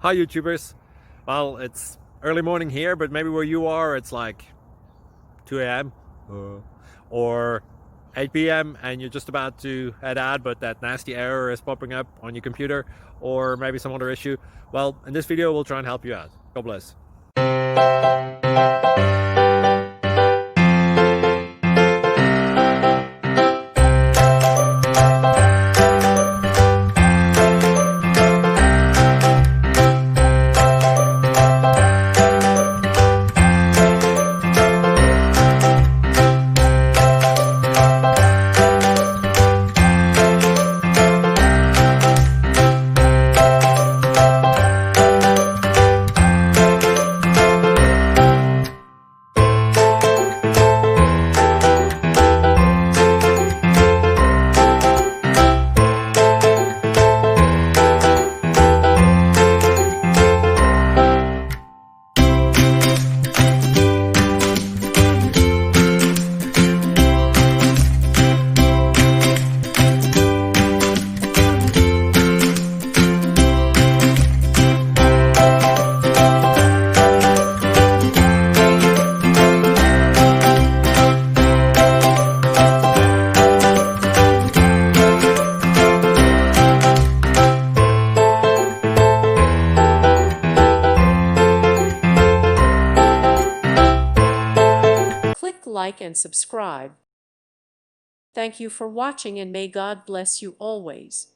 Hi YouTubers. Well, it's early morning here, but maybe where you are it's like 2 a.m. or 8 p.m. and you're just about to head out, but that nasty error is popping up on your computer, or maybe some other issue. Well, in this video we'll try and help you out. God bless. Click like and subscribe. Thank you for watching, and may God bless you always.